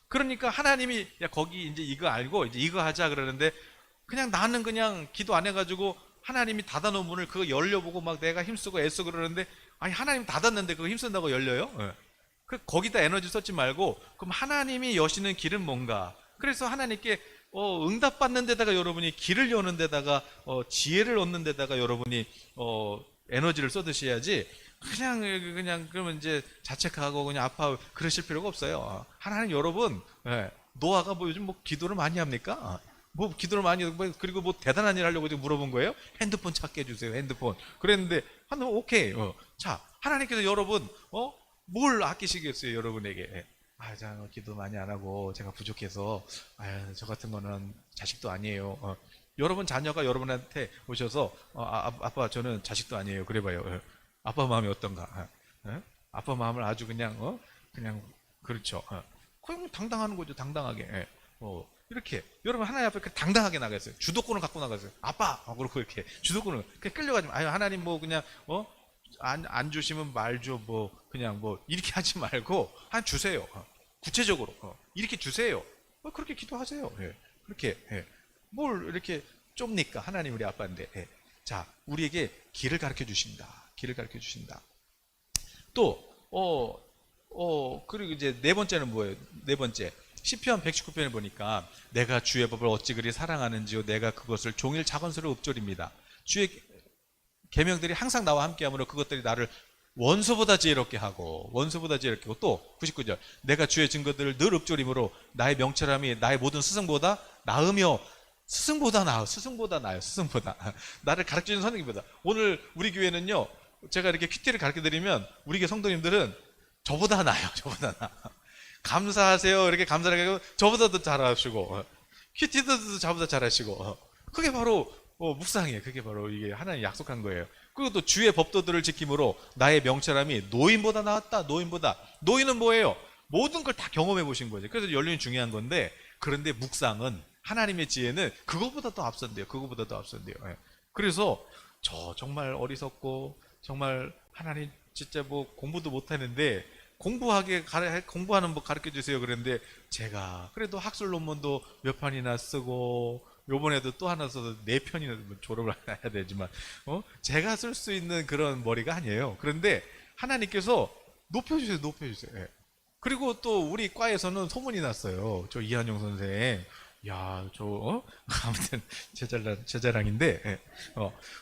그러니까 하나님이 거기 이제 이거 알고 이제 이거 하자 그러는데 그냥 나는 그냥 기도 안 해가지고 하나님이 닫아놓은 문을 그거 열려보고 막 내가 힘쓰고 애쓰고 그러는데 아니 하나님 닫았는데 그거 힘쓴다고 열려요? 예. 거기다 에너지 썼지 말고 그럼 하나님이 여시는 길은 뭔가? 그래서 하나님께 응답받는 데다가 여러분이 길을 여는 데다가 지혜를 얻는 데다가 여러분이 에너지를 쏟으셔야지 그냥 그러면 이제 자책하고 그냥 아파 그러실 필요가 없어요. 하나님 여러분 노아가 뭐 요즘 뭐 기도를 많이 합니까? 뭐 기도를 많이 하고 그리고 뭐 대단한 일 하려고 지금 물어본 거예요? 핸드폰 찾게 해주세요. 핸드폰 그랬는데 하나님 오케이. 자 하나님께서 여러분 뭘 아끼시겠어요 여러분에게? 자 기도 많이 안 하고 제가 부족해서 저 같은 거는 자식도 아니에요. 여러분 자녀가 여러분한테 오셔서 아빠 저는 자식도 아니에요. 그래봐요. 아빠 마음이 어떤가? 아빠 마음을 아주 그냥 그렇죠. 그냥 당당한 거죠. 당당하게. 이렇게 여러분 하나님 앞에 당당하게 나가세요. 주도권을 갖고 나가세요. 아빠 그렇고 이렇게 주도권을 끌려가지 마. 아유 하나님 뭐 그냥 안 주시면 말죠. 뭐 그냥 뭐 이렇게 하지 말고 한 주세요. 구체적으로 이렇게 주세요. 그렇게 기도하세요. 예. 그렇게 뭘 이렇게 좁니까? 하나님 우리 아빠인데. 자, 우리에게 길을 가르쳐 주신다. 길을 가르쳐 주신다. 또 그리고 이제 네 번째는 뭐예요? 네 번째. 시편 119편을 보니까 내가 주의 법을 어찌 그리 사랑하는지요 내가 그것을 종일 작은소리로 읊조립니다. 주의 계명들이 항상 나와 함께하므로 그것들이 나를 원수보다 지혜롭게 하고 또 99절 내가 주의 증거들을 늘 읊조림으로 나의 명철함이 나의 모든 스승보다 나으며 스승보다 나를 가르쳐주는 선생님보다. 오늘 우리 교회는요 제가 이렇게 큐티를 가르쳐드리면 우리 교회 성도님들은 저보다 나아요. 감사하세요 이렇게 감사를 하고 저보다도 잘하시고 큐티도 저보다 잘하시고 그게 바로 묵상이에요. 그게 바로 이게 하나님 약속한 거예요. 그리고 또 주의 법도들을 지킴으로 나의 명철함이 노인보다 나았다. 노인은 뭐예요? 모든 걸 다 경험해 보신 거죠. 그래서 연륜이 중요한 건데 그런데 묵상은 하나님의 지혜는 그것보다 더 앞선대요. 그래서 저 정말 어리석고 정말 하나님 진짜 뭐 공부도 못하는데 공부하는 법 가르쳐 주세요. 그랬는데 제가 그래도 학술 논문도 몇 편이나 쓰고 요번에도 또 하나 써서 4편이나 졸업을 해야 되지만 제가 쓸 수 있는 그런 머리가 아니에요. 그런데 하나님께서 높여주세요. 예. 그리고 또 우리 과에서는 소문이 났어요. 저 이한용 선생 아무튼 제자랑인데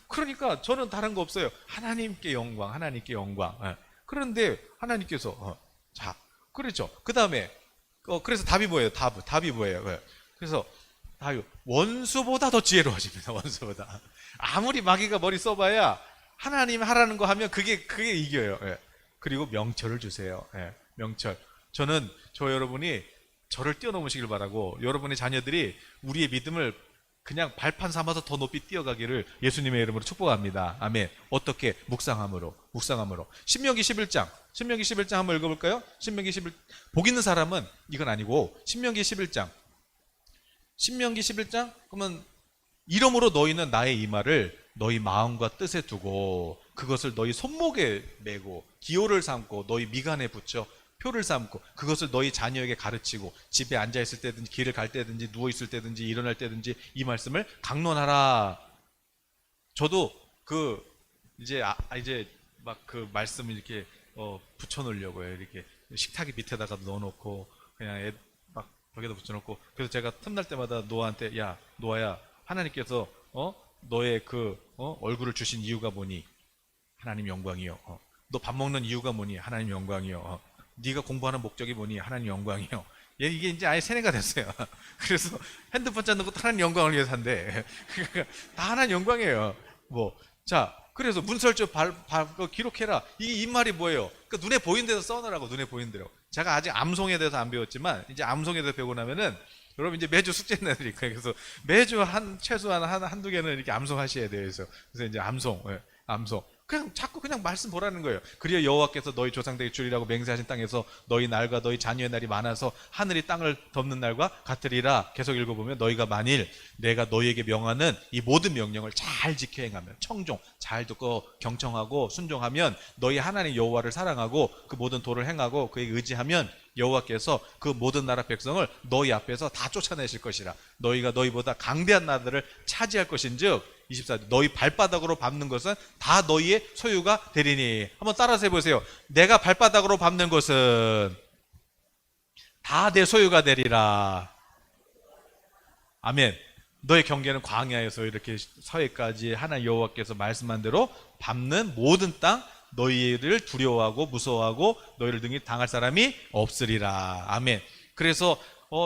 그러니까 저는 다른 거 없어요. 하나님께 영광. 그런데 하나님께서 자 그렇죠. 그 다음에 그래서 답이 뭐예요? 답이 뭐예요? 그래서 원수보다 더 지혜로워집니다. 원수보다. 아무리 마귀가 머리 써봐야 하나님 하라는 거 하면 그게 이겨요. 그리고 명철을 주세요. 명철. 저는 여러분이 저를 뛰어넘으시길 바라고 여러분의 자녀들이 우리의 믿음을 그냥 발판 삼아서 더 높이 뛰어가기를 예수님의 이름으로 축복합니다. 아멘. 어떻게? 묵상함으로. 신명기 11장 한번 읽어볼까요? 신명기 11, 복 있는 사람은 이건 아니고 신명기 11장 그러면 이러므로 너희는 나의 이 말을 너희 마음과 뜻에 두고 그것을 너희 손목에 메고 기호를 삼고 너희 미간에 붙여 표를 삼고 그것을 너희 자녀에게 가르치고 집에 앉아있을 때든지 길을 갈 때든지 누워있을 때든지 일어날 때든지 이 말씀을 강론하라. 저도 이제 막 그 말씀을 이렇게 붙여놓으려고요. 이렇게 식탁이 밑에다가 넣어놓고 그냥 막 벽에다 붙여놓고 그래서 제가 틈날 때마다 노아한테 노아야 하나님께서 너의 얼굴을 주신 이유가 뭐니? 하나님 영광이요. 너 밥 먹는 이유가 뭐니? 하나님 영광이요. 네가 공부하는 목적이 뭐니? 하나님 영광이요. 이게 이제 아예 세뇌가 됐어요. 그래서 핸드폰 찾는 것도 하나님 영광을 위해서 한대. 다 하나님 영광이에요. 그래서 문설주 기록해라. 이 말이 뭐예요? 그러니까 눈에 보이는 데서 써놓으라고. 눈에 보이는 대로. 제가 아직 암송에 대해서 안 배웠지만 이제 암송에 대해서 배우고 나면은 여러분 이제 매주 숙제 내드릴 거예요. 그래서 매주 최소한 한두 개는 이렇게 암송하셔야 돼요. 그래서 이제 암송. 그냥 자꾸 말씀 보라는 거예요. 그리어 여호와께서 너희 조상들에게 주리라고 맹세하신 땅에서 너희 날과 너희 자녀의 날이 많아서 하늘이 땅을 덮는 날과 같으리라. 계속 읽어보면 너희가 만일 내가 너희에게 명하는 이 모든 명령을 잘 지켜 행하면 청종 잘 듣고 경청하고 순종하면 너희 하나님 여호와를 사랑하고 그 모든 도를 행하고 그에게 의지하면 여호와께서 그 모든 나라 백성을 너희 앞에서 다 쫓아내실 것이라. 너희가 너희보다 강대한 나라들을 차지할 것인즉 24절 너희 발바닥으로 밟는 것은 다 너희의 소유가 되리니. 한번 따라서 해보세요. 내가 발바닥으로 밟는 것은 다 내 소유가 되리라. 아멘. 너의 경계는 광야에서 이렇게 서해까지 하나님 여호와께서 말씀한 대로 밟는 모든 땅 너희를 두려워하고 무서워하고 너희를 등이 당할 사람이 없으리라. 아멘. 그래서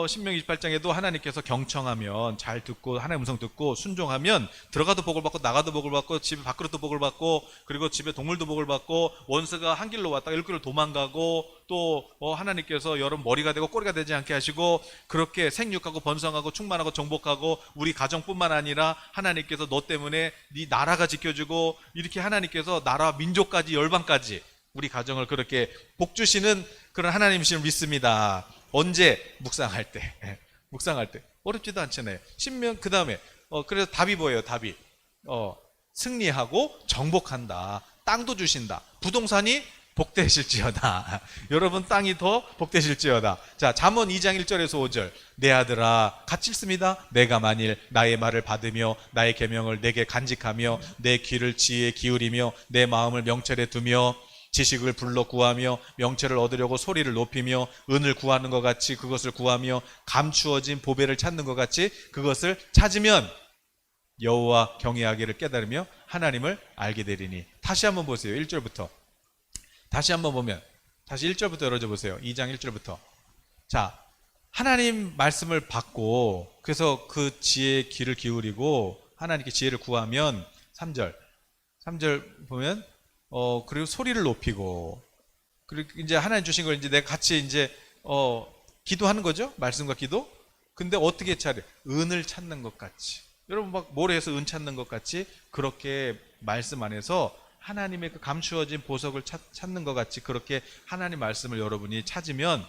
신명기 28장에도 하나님께서 경청하면 잘 듣고 하나님의 음성 듣고 순종하면 들어가도 복을 받고 나가도 복을 받고 집 밖으로도 복을 받고 그리고 집에 동물도 복을 받고 원수가 한 길로 왔다가 일길로 도망가고 또 하나님께서 여러분 머리가 되고 꼬리가 되지 않게 하시고 그렇게 생육하고 번성하고 충만하고 정복하고 우리 가정뿐만 아니라 하나님께서 너 때문에 네 나라가 지켜주고 이렇게 하나님께서 나라 민족까지 열방까지 우리 가정을 그렇게 복 주시는 그런 하나님이심을 믿습니다. 언제? 묵상할 때. 묵상할 때 어렵지도 않잖아요. 신명 그 다음에 그래서 답이 뭐예요? 답이 승리하고 정복한다. 땅도 주신다. 부동산이 복되실지어다. 여러분 땅이 더 복되실지어다. 자, 잠언 2장 1절에서 5절. 내 아들아 같이 읽습니다. 내가 만일 나의 말을 받으며 나의 계명을 내게 간직하며 내 귀를 지혜에 기울이며 내 마음을 명철에 두며 지식을 불러 구하며 명철을 얻으려고 소리를 높이며 은을 구하는 것 같이 그것을 구하며 감추어진 보배를 찾는 것 같이 그것을 찾으면 여호와 경외하기를 깨달으며 하나님을 알게 되리니. 다시 한번 보세요. 1절부터. 다시 한번 보면 다시 1절부터 열어줘 보세요. 2장 1절부터. 자, 하나님 말씀을 받고 그래서 그 지혜의 귀를 기울이고 하나님께 지혜를 구하면 3절 보면 그리고 소리를 높이고 그리고 이제 하나님 주신 걸 이제 내가 같이 이제 기도하는 거죠. 말씀과 기도. 근데 어떻게 차려? 은을 찾는 것 같이. 여러분 막 모래에서 은 찾는 것 같이 그렇게 말씀 안에서 하나님의 그 감추어진 보석을 찾는 것 같이 그렇게 하나님 말씀을 여러분이 찾으면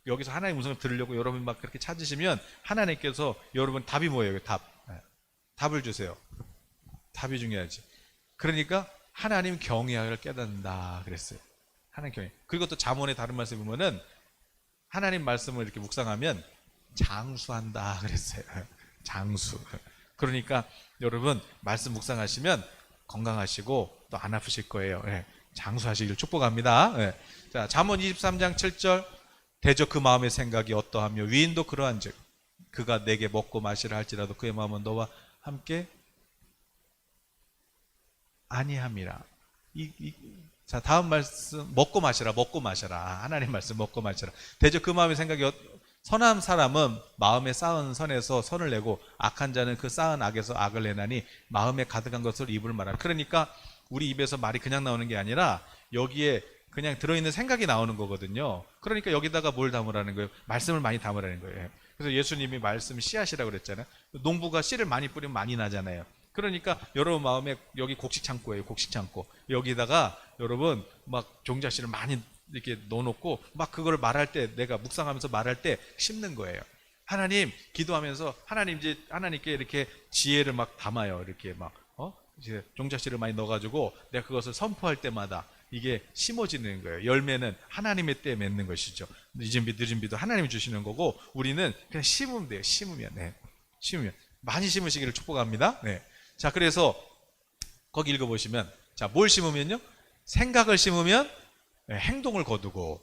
여기서 하나님 음성을 들으려고 여러분 막 그렇게 찾으시면 하나님께서 여러분 답이 뭐예요? 답을 주세요. 답이 중요하지. 그러니까 하나님 경외를 깨닫는다 그랬어요. 하나님 경외. 그리고 또 잠언의 다른 말씀 보면은 하나님 말씀을 이렇게 묵상하면 장수한다 그랬어요. 장수. 그러니까 여러분 말씀 묵상하시면 건강하시고 또 안 아프실 거예요. 장수하시길 축복합니다. 자, 잠언 23장 7절. 대저 그 마음의 생각이 어떠하며 위인도 그러한즉 그가 내게 먹고 마시라 할지라도 그의 마음은 너와 함께 아니함이라. 자, 다음 말씀 먹고 마시라. 하나님 말씀 먹고 마시라. 대저 그 마음의 생각이 선한 사람은 마음에 쌓은 선에서 선을 내고 악한 자는 그 쌓은 악에서 악을 내나니 마음에 가득한 것을 입을 말하라. 그러니까 우리 입에서 말이 그냥 나오는 게 아니라 여기에 그냥 들어있는 생각이 나오는 거거든요. 그러니까 여기다가 뭘 담으라는 거예요? 말씀을 많이 담으라는 거예요. 그래서 예수님이 말씀 씨앗이라고 그랬잖아요. 농부가 씨를 많이 뿌리면 많이 나잖아요. 그러니까 여러분 마음에 여기 곡식 창고예요. 곡식 창고. 여기다가 여러분 막 종자씨를 많이 이렇게 넣어놓고 막 그거를 말할 때 내가 묵상하면서 말할 때 심는 거예요. 하나님 기도하면서 하나님께 이렇게 지혜를 막 담아요. 이렇게 막 이제 종자씨를 많이 넣어가지고 내가 그것을 선포할 때마다 이게 심어지는 거예요. 열매는 하나님의 때에 맺는 것이죠. 늦은 비 늦은 비도 하나님이 주시는 거고 우리는 그냥 심으면 돼요. 심으면 많이 심으시기를 축복합니다. 자, 그래서 거기 읽어보시면 자, 뭘 심으면요? 생각을 심으면 행동을 거두고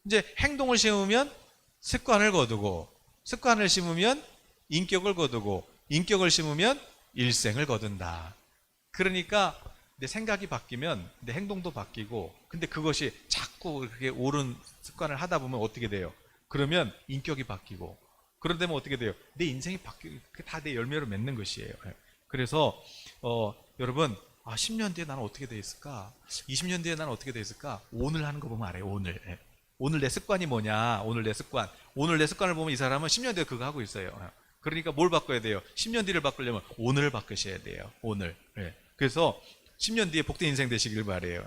이제 행동을 심으면 습관을 거두고 습관을 심으면 인격을 거두고 인격을 심으면 일생을 거둔다. 그러니까 내 생각이 바뀌면 내 행동도 바뀌고 근데 그것이 자꾸 그렇게 옳은 습관을 하다 보면 어떻게 돼요? 그러면 인격이 바뀌고 그러다면 어떻게 돼요? 내 인생이 바뀌고 그게 다 내 열매로 맺는 것이에요. 그래서 여러분 10년 뒤에 나는 어떻게 돼 있을까? 20년 뒤에 나는 어떻게 돼 있을까? 오늘 하는 거 보면 알아요. 오늘 내 습관이 뭐냐? 오늘 내 습관을 보면 이 사람은 10년 뒤에 그거 하고 있어요. 그러니까 뭘 바꿔야 돼요? 10년 뒤를 바꾸려면 오늘을 바꾸셔야 돼요. 오늘. 그래서 10년 뒤에 복된 인생 되시길 바래요.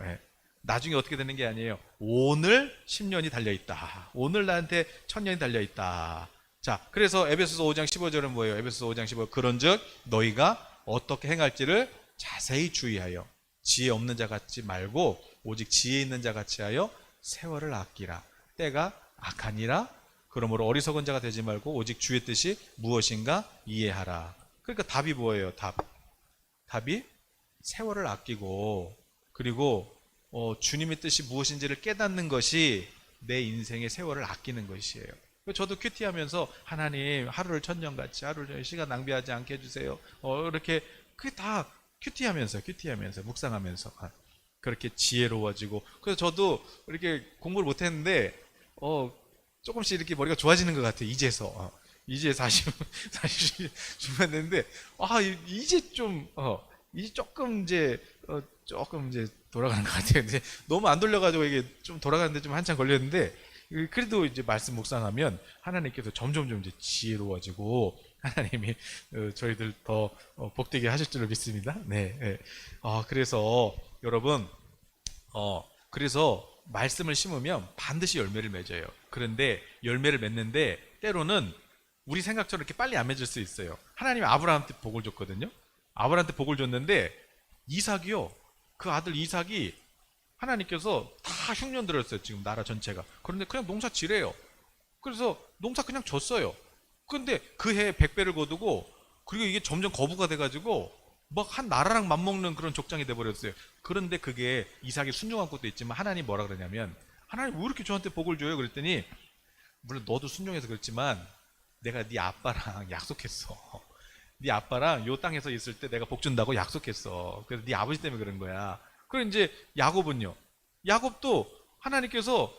나중에 어떻게 되는 게 아니에요. 오늘 10년이 달려있다. 오늘 나한테 1000년이 달려있다. 자, 그래서 에베소서 5장 15절은 뭐예요? 에베소서 5장 15절. 그런즉 너희가 어떻게 행할지를 자세히 주의하여 지혜 없는 자 같지 말고 오직 지혜 있는 자 같이 하여 세월을 아끼라. 때가 악하니라. 그러므로 어리석은 자가 되지 말고 오직 주의 뜻이 무엇인가 이해하라. 그러니까 답이 뭐예요? 답이 세월을 아끼고 그리고 주님의 뜻이 무엇인지를 깨닫는 것이 내 인생의 세월을 아끼는 것이에요. 저도 큐티하면서 하나님 하루를 천년같이 하루를 시간 낭비하지 않게 해주세요. 이렇게 그게 다 큐티하면서 묵상하면서 그렇게 지혜로워지고 그래서 저도 이렇게 공부를 못했는데 조금씩 이렇게 머리가 좋아지는 것 같아요. 이제 40 주면 됐는데 이제 조금 이제 돌아가는 것 같아요. 근데 너무 안 돌려가지고 이게 좀 돌아가는데 좀 한참 걸렸는데 그래도 이제 말씀 묵상하면 하나님께서 점점 이제 지혜로워지고 하나님이 저희들 더 복되게 하실 줄로 믿습니다. 그래서 여러분 그래서 말씀을 심으면 반드시 열매를 맺어요. 그런데 열매를 맺는데 때로는 우리 생각처럼 이렇게 빨리 안 맺을 수 있어요. 하나님이 아브라함한테 복을 줬거든요. 아브라함한테 복을 줬는데 이삭이요. 그 아들 이삭이 하나님께서 다 흉년 들었어요. 지금 나라 전체가. 그런데 그냥 농사 지래요. 그래서 농사 그냥 졌어요. 근데 그 해에 100배를 거두고 그리고 이게 점점 거부가 돼가지고 막 한 나라랑 맞먹는 그런 족장이 돼버렸어요. 그런데 그게 이삭이 순종한 것도 있지만 하나님 뭐라 그러냐면 하나님 왜 이렇게 저한테 복을 줘요? 그랬더니 물론 너도 순종해서 그렇지만 내가 네 아빠랑 약속했어. 네 아빠랑 요 땅에서 있을 때 내가 복 준다고 약속했어. 그래서 네 아버지 때문에 그런 거야. 그리고 이제 야곱은요. 야곱도 하나님께서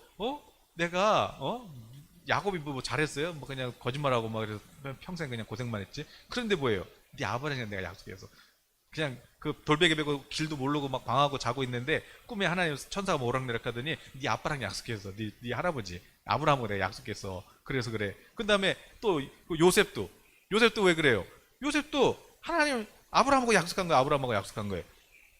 내가 야곱이 뭐 잘했어요? 뭐 그냥 거짓말하고 막 그래서 평생 그냥 고생만 했지. 그런데 뭐예요? 네 아버지랑 내가 약속해서 그냥 그 돌베개 베고 길도 모르고 막 방하고 자고 있는데 꿈에 하나님 천사가 오락내락 하더니 네 아빠랑 약속했어. 네 할아버지 아브라함하고 내가 약속했어. 그래서 그래. 그 다음에 또 요셉도 왜 그래요? 요셉도 하나님 아브라함하고 약속한 거예요. 아브라함하고 약속한 거예요.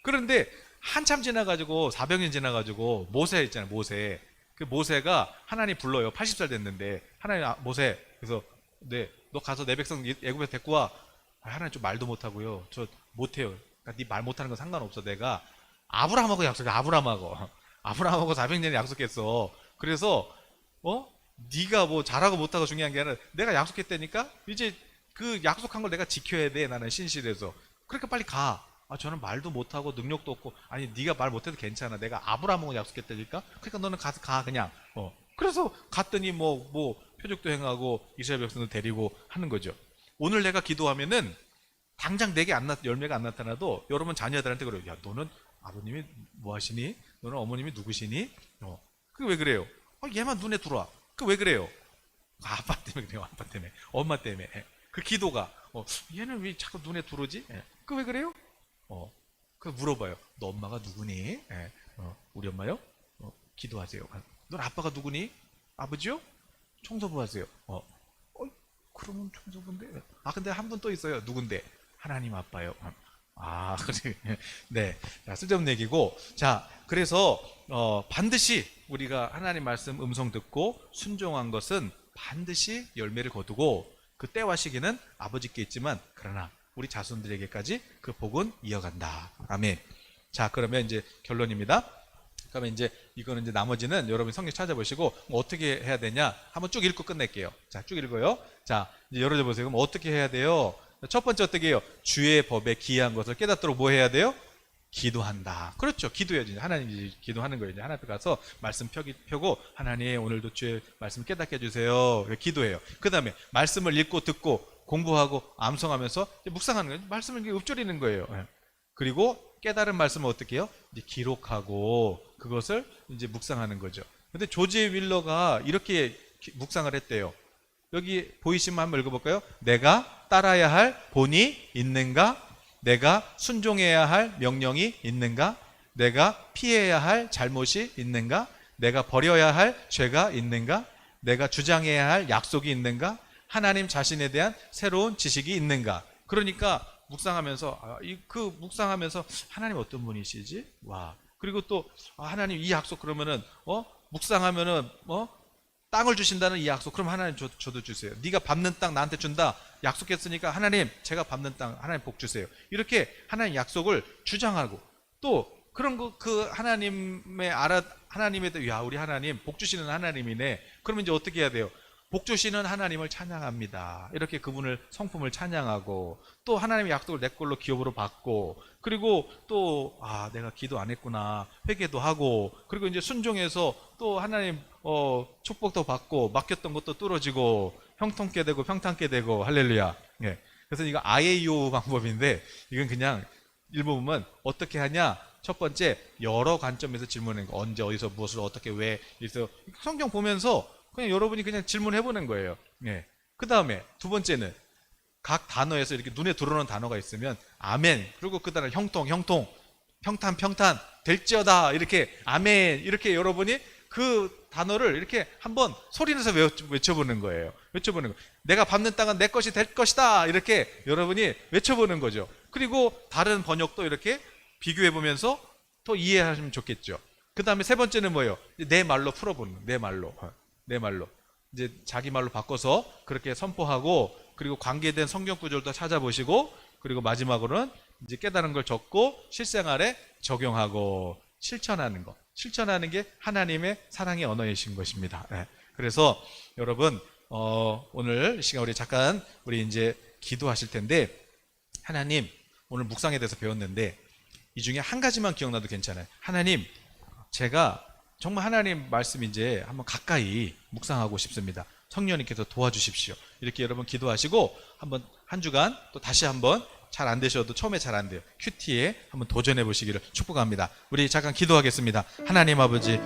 그런데 한참 지나가지고 400년 지나가지고 모세 있잖아요. 모세. 그 모세가 하나님 불러요. 80살 됐는데 하나님 모세 그래서 네 너 가서 내 백성 애굽에서 데리고 와. 하나님 좀 말도 못하고요. 저 못해요. 그러니까 네 말 못하는 건 상관없어. 내가 아브라함하고 약속해. 아브라함하고 400년에 약속했어. 그래서 네가 뭐 잘하고 못하고 중요한 게 아니라 내가 약속했다니까 이제 그 약속한 걸 내가 지켜야 돼. 나는 신실해서. 그러니까 빨리 가. 저는 말도 못하고 능력도 없고 아니 네가 말 못해도 괜찮아. 내가 아브라함하고 약속했다니까. 그러니까 너는 가서 가 그냥. 그래서 갔더니 뭐 표적도 행하고 이스라엘 백성도 데리고 하는 거죠. 오늘 내가 기도하면은 당장 내게 열매가 안 나타나도 여러분 자녀들한테 그래요. 야 너는 아버님이 뭐 하시니? 너는 어머님이 누구시니? 그게 왜 그래요? 얘만 눈에 들어와. 그 왜 그래요? 아빠 때문에 그래요. 아빠 때문에. 엄마 때문에. 그 기도가 얘는 왜 자꾸 눈에 들어오지? 그 왜 그래요? 그 물어봐요. 너 엄마가 누구니? 우리 엄마요? 기도하세요. 넌 아빠가 누구니? 아버지요? 청소부 하세요. 그러면 청소부인데. 근데 한 분 또 있어요. 누군데? 하나님 아빠요. 그래. 네. 자, 쓸데없는 얘기고. 자, 그래서 반드시 우리가 하나님 말씀 음성 듣고 순종한 것은 반드시 열매를 거두고 그 때와 시기는 아버지께 있지만 그러나 우리 자손들에게까지 그 복은 이어간다. 아멘. 자, 그러면 이제 결론입니다. 그러면 이제 이거는 이제 나머지는 여러분 성경 찾아보시고 어떻게 해야 되냐 한번 쭉 읽고 끝낼게요. 자, 쭉 읽어요. 자, 이제 열어보세요. 그럼 어떻게 해야 돼요? 첫 번째 어떻게 해요? 주의 법에 기이한 것을 깨닫도록 뭐 해야 돼요? 기도한다. 그렇죠. 기도해야지. 하나님 기도하는 거예요. 이제 하나님 앞에 가서 말씀 펴고 하나님 오늘도 주의 말씀 깨닫게 해주세요. 기도해요. 그 다음에 말씀을 읽고 듣고 공부하고 암송하면서 묵상하는 거예요. 말씀을 읊조리는 거예요. 그리고 깨달은 말씀을 어떻게 해요? 이제 기록하고 그것을 이제 묵상하는 거죠. 근데 조지 윌러가 이렇게 묵상을 했대요. 여기 보이시면 한번 읽어볼까요? 내가 따라야 할 본이 있는가? 내가 순종해야 할 명령이 있는가? 내가 피해야 할 잘못이 있는가? 내가 버려야 할 죄가 있는가? 내가 주장해야 할 약속이 있는가? 하나님 자신에 대한 새로운 지식이 있는가? 그러니까 묵상하면서 묵상하면서 하나님 어떤 분이시지? 와. 그리고 또 하나님 이 약속 그러면은 묵상하면은 땅을 주신다는 이 약속 그럼 하나님 저도 주세요. 네가 밟는 땅 나한테 준다. 약속했으니까 하나님 제가 밟는 땅 하나님 복 주세요. 이렇게 하나님 약속을 주장하고 또 그런 그 하나님에 대해 우리 하나님 복 주시는 하나님이네. 그러면 이제 어떻게 해야 돼요? 복 주시는 하나님을 찬양합니다. 이렇게 그분을 성품을 찬양하고 또 하나님의 약속을 내 걸로 기업으로 받고 그리고 또 내가 기도 안 했구나 회개도 하고 그리고 이제 순종해서 또 하나님 축복도 받고 맡겼던 것도 뚫어지고 형통케 되고 평탄케 되고 할렐루야. 예. 그래서 이거 아예이오 방법인데 이건 그냥 일부분은 어떻게 하냐? 첫 번째 여러 관점에서 질문하는 거. 언제 어디서 무엇을 어떻게 왜 그래서 성경 보면서 그냥 여러분이 그냥 질문해보는 거예요. 예. 그 다음에 두 번째는 각 단어에서 이렇게 눈에 들어오는 단어가 있으면 아멘. 그리고 그 다음에 형통, 평탄, 될지어다. 이렇게 아멘. 이렇게 여러분이 그 단어를 이렇게 한번 소리내서 외쳐보는 거예요. 내가 밟는 땅은 내 것이 될 것이다. 이렇게 여러분이 외쳐보는 거죠. 그리고 다른 번역도 이렇게 비교해보면서 또 이해하시면 좋겠죠. 그 다음에 세 번째는 뭐예요? 내 말로 풀어보는 내 말로. 이제 자기 말로 바꿔서 그렇게 선포하고, 그리고 관계된 성경 구절도 찾아보시고, 그리고 마지막으로는 이제 깨달은 걸 적고 실생활에 적용하고 실천하는 것. 실천하는 게 하나님의 사랑의 언어이신 것입니다. 네. 그래서 여러분 오늘 시간 우리 잠깐 우리 이제 기도하실 텐데, 하나님, 오늘 묵상에 대해서 배웠는데 이 중에 한 가지만 기억나도 괜찮아요. 하나님, 제가 정말 하나님 말씀 이제 한번 가까이 묵상하고 싶습니다. 성령님께서 도와주십시오. 이렇게 여러분 기도하시고 한번 한 주간 또 다시 한번 잘 안 되셔도, 처음에 잘 안 돼요, 큐티에 한번 도전해 보시기를 축복합니다. 우리 잠깐 기도하겠습니다. 하나님 아버지,